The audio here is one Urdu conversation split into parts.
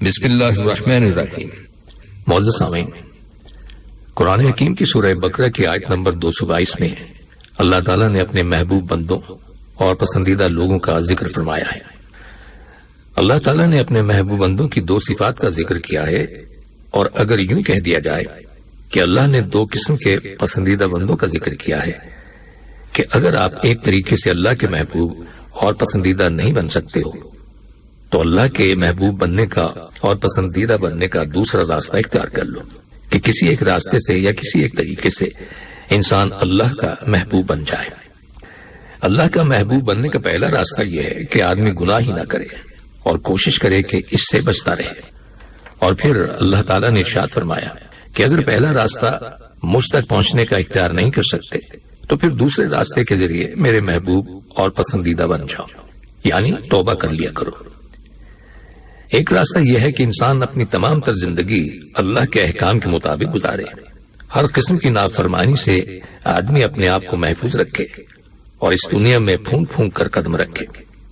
بسم اللہ الرحمن الرحیم۔ معزز سامعین، قرآن حکیم کی سورہ بقرہ کی آیت نمبر 222 میں اللہ تعالیٰ نے اپنے محبوب بندوں اور پسندیدہ لوگوں کا ذکر فرمایا ہے۔ اللہ تعالیٰ نے اپنے محبوب بندوں کی دو صفات کا ذکر کیا ہے، اور اگر یوں کہہ دیا جائے کہ اللہ نے دو قسم کے پسندیدہ بندوں کا ذکر کیا ہے کہ اگر آپ ایک طریقے سے اللہ کے محبوب اور پسندیدہ نہیں بن سکتے ہو تو اللہ کے محبوب بننے کا اور پسندیدہ بننے کا دوسرا راستہ اختیار کر لو کہ کسی ایک راستے سے یا کسی ایک طریقے سے انسان اللہ کا محبوب بن جائے۔ اللہ کا محبوب بننے کا پہلا راستہ یہ ہے کہ آدمی گناہ ہی نہ کرے اور کوشش کرے کہ اس سے بچتا رہے۔ اور پھر اللہ تعالیٰ نے ارشاد فرمایا کہ اگر پہلا راستہ مجھ تک پہنچنے کا اختیار نہیں کر سکتے تو پھر دوسرے راستے کے ذریعے میرے محبوب اور پسندیدہ بن جاؤ، یعنی توبہ کر لیا کرو۔ ایک راستہ یہ ہے کہ انسان اپنی تمام تر زندگی اللہ کے احکام کے مطابق گزارے، ہر قسم کی نافرمانی سے آدمی اپنے آپ کو محفوظ رکھے اور اس دنیا میں پھونک پھونک کر قدم رکھے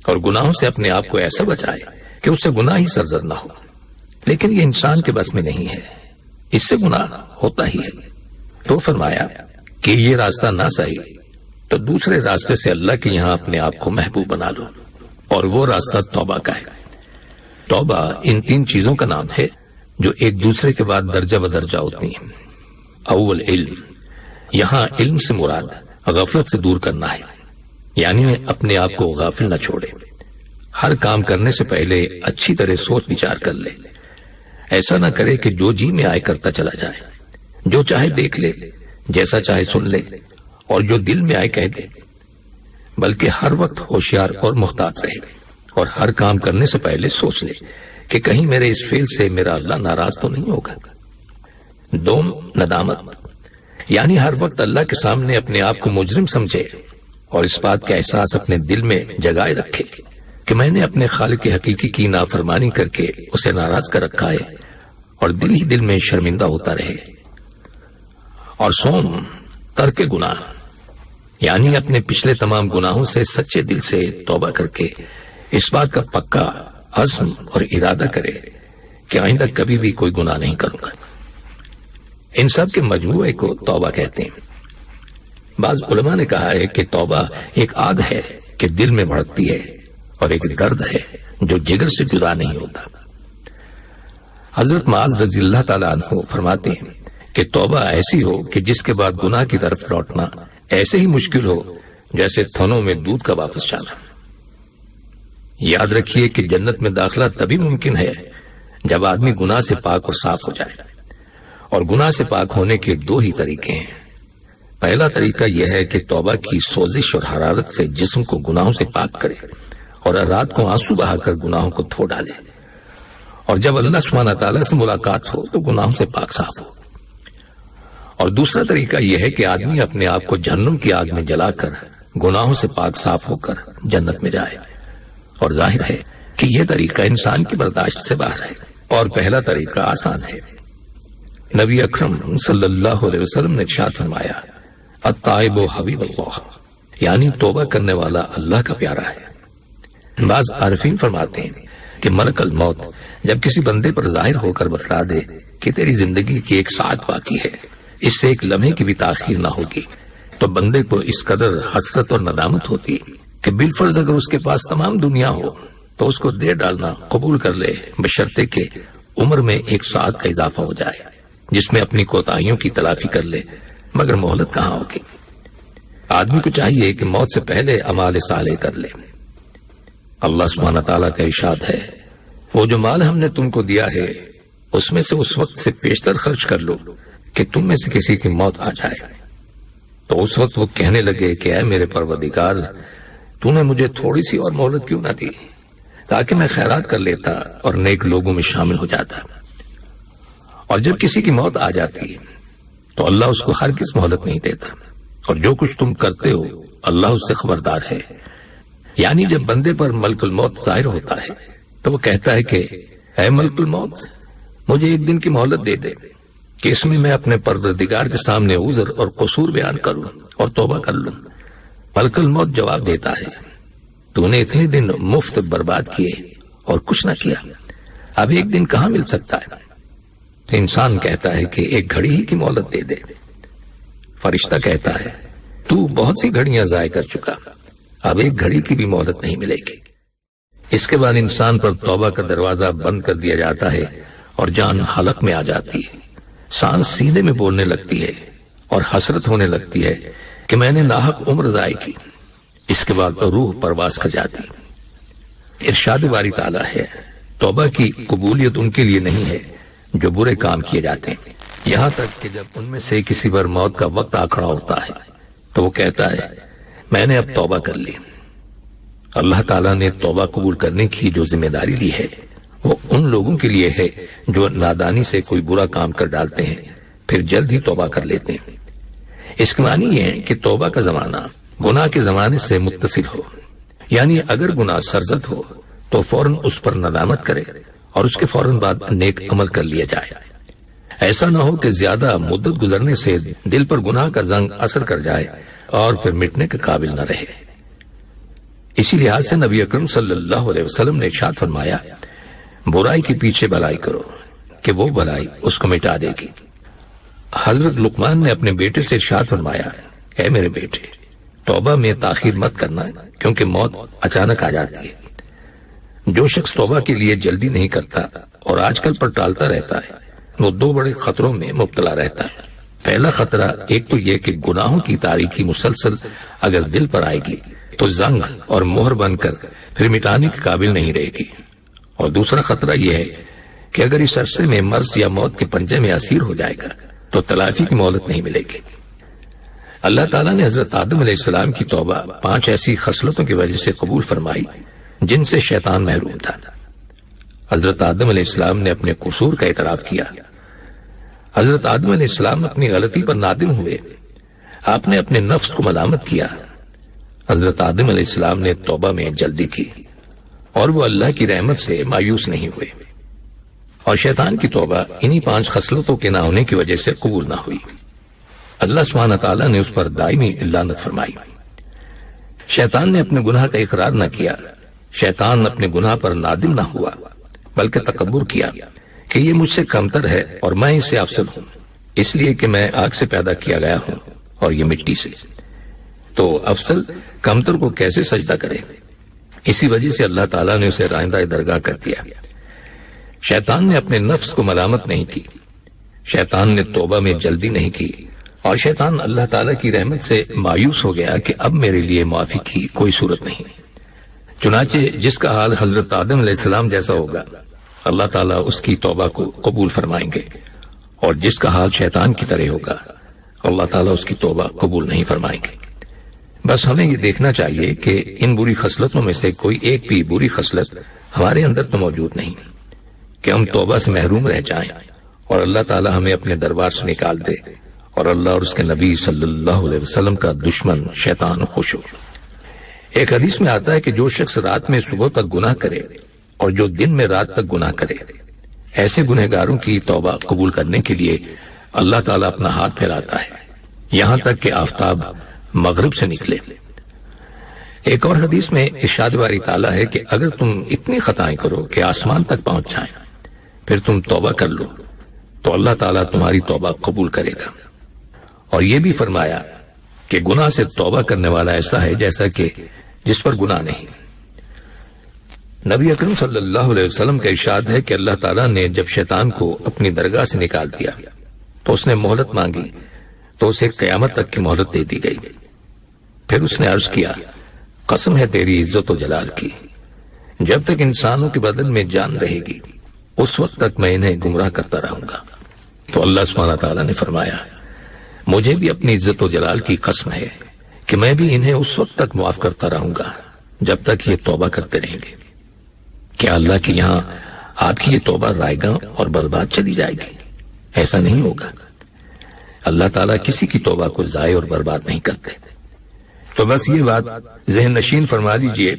اور گناہوں سے اپنے آپ کو ایسا بچائے کہ اس سے گناہ ہی سرزد نہ ہو۔ لیکن یہ انسان کے بس میں نہیں ہے، اس سے گناہ ہوتا ہی ہے۔ تو فرمایا کہ یہ راستہ نہ صحیح تو دوسرے راستے سے اللہ کے یہاں اپنے آپ کو محبوب بنا لو، اور وہ راستہ توبہ کا ہے۔ توبہ ان تین چیزوں کا نام ہے جو ایک دوسرے کے بعد درجہ بدرجہ ہوتی ہیں۔ اول علم، یہاں علم سے مراد غفلت سے دور کرنا ہے، یعنی اپنے آپ کو غافل نہ چھوڑے، ہر کام کرنے سے پہلے اچھی طرح سوچ بچار کر لے، ایسا نہ کرے کہ جو جی میں آئے کرتا چلا جائے، جو چاہے دیکھ لے، جیسا چاہے سن لے اور جو دل میں آئے کہہ دے، بلکہ ہر وقت ہوشیار اور محتاط رہے اور ہر کام کرنے سے پہلے سوچ لے کہ کہیں میرے اس فعل سے میرا اللہ ناراض تو نہیں ہوگا۔ دوم ندامت، یعنی ہر وقت اللہ کے سامنے اپنے آپ کو مجرم سمجھے اور اس بات کا احساس اپنے دل میں جگائے رکھے کہ میں نے اپنے خالق حقیقی کی نافرمانی کر کے اسے ناراض کر رکھا ہے، اور دل ہی دل میں شرمندہ ہوتا رہے۔ اور سوم ترک گناہ، یعنی اپنے پچھلے تمام گناہوں سے سچے دل سے توبہ کر کے اس بات کا پکا عزم اور ارادہ کرے کہ آئندہ کبھی بھی کوئی گناہ نہیں کروں گا۔ ان سب کے مجموعے کو توبہ کہتے ہیں۔ بعض علماء نے کہا ہے کہ توبہ ایک آگ ہے کہ دل میں بھڑکتی ہے، اور ایک درد ہے جو جگر سے جدا نہیں ہوتا۔ حضرت معاذ رضی اللہ تعالیٰ عنہ فرماتے ہیں کہ توبہ ایسی ہو کہ جس کے بعد گناہ کی طرف لوٹنا ایسے ہی مشکل ہو جیسے تھنوں میں دودھ کا واپس جانا۔ یاد رکھیے کہ جنت میں داخلہ تبھی ممکن ہے جب آدمی گناہ سے پاک اور صاف ہو جائے، اور گناہ سے پاک ہونے کے دو ہی طریقے ہیں۔ پہلا طریقہ یہ ہے کہ توبہ کی سوزش اور حرارت سے جسم کو گناہوں سے پاک کرے اور رات کو آنسو بہا کر گناہوں کو دھو ڈالے، اور جب اللہ سبحانہ تعالیٰ سے ملاقات ہو تو گناہوں سے پاک صاف ہو۔ اور دوسرا طریقہ یہ ہے کہ آدمی اپنے آپ کو جہنم کی آگ میں جلا کر گناہوں سے پاک صاف ہو کر جنت میں جائے، اور ظاہر ہے کہ یہ طریقہ انسان کی برداشت سے باہر ہے، اور پہلا طریقہ آسان ہے۔ نبی اکرم صلی اللہ علیہ وسلم نے ارشاد فرمایا، التائب حبیب اللہ، یعنی توبہ کرنے والا اللہ کا پیارا ہے۔ بعض عارفین فرماتے ہیں کہ ملک الموت جب کسی بندے پر ظاہر ہو کر بتلا دے کہ تیری زندگی کی ایک ساعت باقی ہے، اس سے ایک لمحے کی بھی تاخیر نہ ہوگی، تو بندے کو اس قدر حسرت اور ندامت ہوتی ہے کہ بالفرض اگر اس کے پاس تمام دنیا ہو تو اس کو دے ڈالنا قبول کر لے، بشرطے کہ عمر میں ایک ساعت کا اضافہ ہو جائے جس میں اپنی کوتاہیوں کی تلافی کر لے، مگر مہلت کہاں ہوگی۔ آدمی کو چاہیے کہ موت سے پہلے اعمال صالح کر لے۔ اللہ سبحانہ تعالیٰ کا ارشاد ہے، وہ جو مال ہم نے تم کو دیا ہے اس میں سے اس وقت سے پیشتر خرچ کر لو کہ تم میں سے کسی کی موت آ جائے، تو اس وقت وہ کہنے لگے کہ اے میرے پروردگار، تو نے مجھے تھوڑی سی اور مہلت کیوں نہ دی تاکہ میں خیرات کر لیتا اور نیک لوگوں میں شامل ہو جاتا۔ اور جب کسی کی موت آ جاتی ہے تو اللہ اس کو ہرگز مہلت نہیں دیتا، اور جو کچھ تم کرتے ہو اللہ اس سے خبردار ہے۔ یعنی جب بندے پر ملک الموت ظاہر ہوتا ہے تو وہ کہتا ہے کہ اے ملک الموت، مجھے ایک دن کی مہلت دے دے کہ اس میں اپنے پروردگار کے سامنے عذر اور قصور بیان کروں اور توبہ کر لوں۔ ملک الموت جواب دیتا ہے، تو نے اتنے دن مفت برباد کیے اور کچھ نہ کیا، اب ایک دن کہاں مل سکتا ہے؟ تو انسان کہتا ہے کہ ایک گھڑی ہی کی مہلت دے دے۔ فرشتہ کہتا ہے تو بہت سی گھڑیاں ضائع کر چکا، اب ایک گھڑی کی بھی مہلت نہیں ملے گی۔ اس کے بعد انسان پر توبہ کا دروازہ بند کر دیا جاتا ہے اور جان حلق میں آ جاتی ہے، سانس سینے میں بولنے لگتی ہے اور حسرت ہونے لگتی ہے کہ میں نے ناحق عمر ضائع کی۔ اس کے بعد روح پرواز کر جاتی۔ ارشاد باری تعالیٰ ہے توبہ کی قبولیت ان کے لیے نہیں ہے جو برے کام کیے جاتے ہیں، یہاں تک کہ جب ان میں سے کسی پر موت کا وقت آ کھڑا ہوتا ہے تو وہ کہتا ہے میں نے اب توبہ کر لی۔ اللہ تعالیٰ نے توبہ قبول کرنے کی جو ذمہ داری لی ہے وہ ان لوگوں کے لیے ہے جو نادانی سے کوئی برا کام کر ڈالتے ہیں پھر جلد ہی توبہ کر لیتے ہیں۔ اس کے معنی یہ ہے کہ توبہ کا زمانہ گناہ کے زمانے سے متصل ہو، یعنی اگر گناہ سرزد ہو تو فوراً اس پر ندامت کرے اور اس کے فوراً بعد نیک عمل کر لیا جائے۔ ایسا نہ ہو کہ زیادہ مدت گزرنے سے دل پر گناہ کا زنگ اثر کر جائے اور پھر مٹنے کے قابل نہ رہے۔ اسی لحاظ سے نبی اکرم صلی اللہ علیہ وسلم نے ارشاد فرمایا برائی کے پیچھے بھلائی کرو کہ وہ بھلائی اس کو مٹا دے گی۔ حضرت لقمان نے اپنے بیٹے سے ارشاد فرمایا اے میرے بیٹے توبہ میں تاخیر مت کرنا کیونکہ موت اچانک آ جاتی ہے۔ جو شخص توبہ کے لیے جلدی نہیں کرتا اور آج کل پر ٹالتا رہتا ہے وہ دو بڑے خطروں میں مبتلا رہتا ہے۔ پہلا خطرہ ایک تو یہ کہ گناہوں کی تاریکی مسلسل اگر دل پر آئے گی تو زنگ اور مہر بن کر پھر مٹانے کے قابل نہیں رہے گی، اور دوسرا خطرہ یہ ہے کہ اگر اس عرصے میں مرض یا موت کے پنجے میں اسیر ہو جائے گا تو تلافی کی مہلت نہیں ملے گی۔ اللہ تعالیٰ نے حضرت آدم علیہ السلام کی توبہ 5 ایسی خصلتوں کی وجہ سے قبول فرمائی جن سے شیطان محروم تھا۔ حضرت آدم علیہ السلام نے اپنے قصور کا اعتراف کیا۔ حضرت آدم علیہ السلام اپنی غلطی پر نادم ہوئے، آپ نے اپنے نفس کو ملامت کیا۔ حضرت آدم علیہ السلام نے توبہ میں جلدی کی اور وہ اللہ کی رحمت سے مایوس نہیں ہوئے، اور شیطان کی توبہ انہی 5 خصلتوں کے نہ ہونے کی وجہ سے قبول نہ ہوئی۔ اللہ سبحانہ تعالیٰ نے اس پر دائمی لعنت فرمائی۔ شیطان نے اپنے گناہ کا اقرار نہ کیا، شیطان اپنے گناہ پر نادم نہ ہوا بلکہ تکبر کیا کہ یہ مجھ سے کمتر ہے اور میں اس سے افضل ہوں، اس لیے کہ میں آگ سے پیدا کیا گیا ہوں اور یہ مٹی سے، تو افضل کمتر کو کیسے سجدہ کرے؟ اسی وجہ سے اللہ تعالیٰ نے اسے رائندہ درگاہ کر دیا۔ شیطان نے اپنے نفس کو ملامت نہیں کی، شیطان نے توبہ میں جلدی نہیں کی، اور شیطان اللہ تعالیٰ کی رحمت سے مایوس ہو گیا کہ اب میرے لیے معافی کی کوئی صورت نہیں۔ چنانچہ جس کا حال حضرت آدم علیہ السلام جیسا ہوگا اللہ تعالیٰ اس کی توبہ کو قبول فرمائیں گے، اور جس کا حال شیطان کی طرح ہوگا اللہ تعالیٰ اس کی توبہ قبول نہیں فرمائیں گے۔ بس ہمیں یہ دیکھنا چاہیے کہ ان بری خصلتوں میں سے کوئی ایک بھی بری خصلت ہمارے اندر تو موجود نہیں کہ ہم توبہ سے محروم رہ جائیں اور اللہ تعالیٰ ہمیں اپنے دربار سے نکال دے اور اللہ اور اس کے نبی صلی اللہ علیہ وسلم کا دشمن شیطان خوش ہو۔ ایک حدیث میں آتا ہے کہ جو شخص رات میں صبح تک گناہ کرے اور جو دن میں رات تک گناہ کرے، ایسے گنہگاروں کی توبہ قبول کرنے کے لیے اللہ تعالیٰ اپنا ہاتھ پھیلاتا ہے یہاں تک کہ آفتاب مغرب سے نکلے۔ ایک اور حدیث میں ارشاد باری تعالیٰ ہے کہ اگر تم اتنی خطائیں کرو کہ آسمان تک پہنچ جائیں پھر تم توبہ کر لو تو اللہ تعالیٰ تمہاری توبہ قبول کرے گا۔ اور یہ بھی فرمایا کہ گناہ سے توبہ کرنے والا ایسا ہے جیسا کہ جس پر گناہ نہیں۔ نبی اکرم صلی اللہ علیہ وسلم کا ارشاد ہے کہ اللہ تعالیٰ نے جب شیطان کو اپنی درگاہ سے نکال دیا تو اس نے مہلت مانگی تو اسے قیامت تک کی مہلت دے دی گئی۔ پھر اس نے عرض کیا قسم ہے تیری عزت و جلال کی، جب تک انسانوں کے بدن میں جان رہے گی اس وقت تک میں انہیں گمراہ کرتا رہوں گا۔ تو اللہ سبحانہ تعالیٰ نے فرمایا مجھے بھی اپنی عزت و جلال کی قسم ہے کہ میں بھی انہیں اس وقت تک معاف کرتا رہوں گا جب تک یہ توبہ کرتے رہیں گے۔ کیا اللہ کے یہاں آپ کی یہ توبہ رائے گاں اور برباد چلی جائے گی؟ ایسا نہیں ہوگا۔ اللہ تعالیٰ کسی کی توبہ کو ضائع اور برباد نہیں کرتے۔ تو بس یہ بات ذہن نشین فرما لیجئے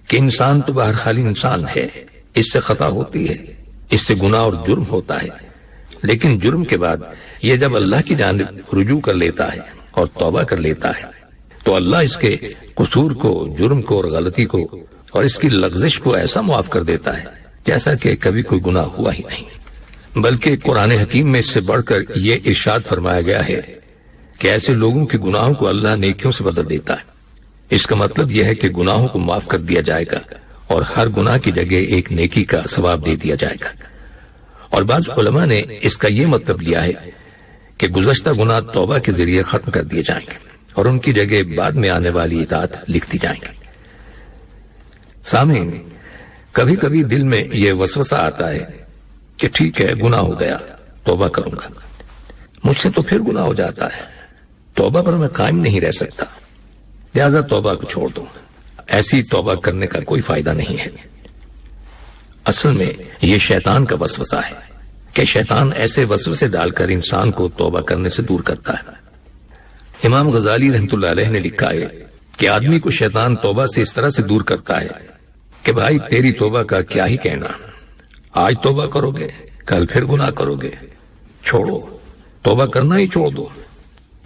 کہ انسان تو بہرحال انسان ہے، اس سے خطا ہوتی ہے، اس سے گناہ اور جرم ہوتا ہے، لیکن جرم کے بعد یہ جب اللہ کی جانب رجوع کر لیتا ہے اور توبہ کر لیتا ہے تو اللہ اس کے قصور کو، جرم کو اور غلطی کو اور اس کی لغزش کو ایسا معاف کر دیتا ہے جیسا کہ کبھی کوئی گناہ ہوا ہی نہیں، بلکہ قرآن حکیم میں اس سے بڑھ کر یہ ارشاد فرمایا گیا ہے کہ ایسے لوگوں کے گناہوں کو اللہ نیکیوں سے بدل دیتا ہے۔ اس کا مطلب یہ ہے کہ گناہوں کو معاف کر دیا جائے گا اور ہر گناہ کی جگہ ایک نیکی کا ثواب دے دیا جائے گا۔ اور بعض علماء نے اس کا یہ مطلب لیا ہے کہ گزشتہ گناہ توبہ کے ذریعے ختم کر دیے جائیں گے اور ان کی جگہ بعد میں آنے والی اطاعت لکھ دی جائیں گی۔ سامعین، کبھی کبھی دل میں یہ وسوسہ آتا ہے کہ ٹھیک ہے، گناہ ہو گیا، توبہ کروں گا، مجھ سے تو پھر گناہ ہو جاتا ہے، توبہ پر میں قائم نہیں رہ سکتا، لہذا توبہ کو چھوڑ دوں۔ ایسی توبہ کرنے کا کوئی فائدہ نہیں ہے۔ اصل میں یہ شیطان کا وسوسہ ہے کہ شیطان ایسے وسوسے ڈال کر انسان کو توبہ کرنے سے دور کرتا ہے۔ امام غزالی رحمۃ اللہ علیہ نے لکھا ہے کہ آدمی کو شیطان توبہ سے اس طرح سے دور کرتا ہے کہ بھائی تیری توبہ کا کیا ہی کہنا، آج توبہ کرو گے، کل پھر گناہ کرو گے، چھوڑو، توبہ کرنا ہی چھوڑ دو،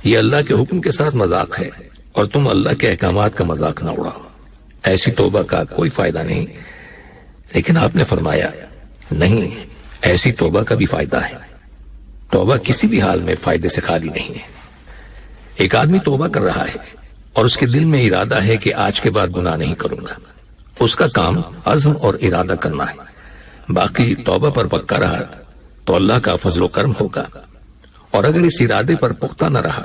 یہ اللہ کے حکم کے ساتھ مذاق ہے اور تم اللہ کے احکامات کا مذاق نہ اڑاؤ، ایسی توبہ کا کوئی فائدہ نہیں۔ لیکن آپ نے فرمایا نہیں، ایسی توبہ کا بھی فائدہ ہے، توبہ کسی بھی حال میں فائدے سے خالی نہیں ہے۔ ایک آدمی توبہ کر رہا ہے اور اس کے دل میں ارادہ ہے کہ آج کے بعد گناہ نہیں کروں گا، اس کا کام عزم اور ارادہ کرنا ہے، باقی توبہ پر پکا رہا تو اللہ کا فضل و کرم ہوگا، اور اگر اس ارادے پر پختہ نہ رہا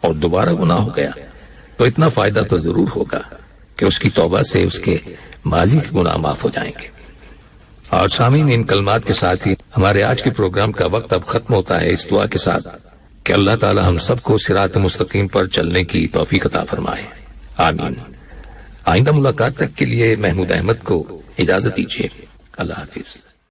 اور دوبارہ گناہ ہو گیا تو اتنا فائدہ تو ضرور ہوگا کہ اس کی توبہ سے اس کے ماضی کے گناہ معاف ہو جائیں گے۔ اور سامعین، ان کلمات کے ساتھ ہی ہمارے آج کے پروگرام کا وقت اب ختم ہوتا ہے، اس دعا کے ساتھ کہ اللہ تعالی ہم سب کو صراط مستقیم پر چلنے کی توفیق عطا فرمائے، آمین۔ آئندہ ملاقات تک کے لیے محمود احمد کو اجازت دیجیے، اللہ حافظ۔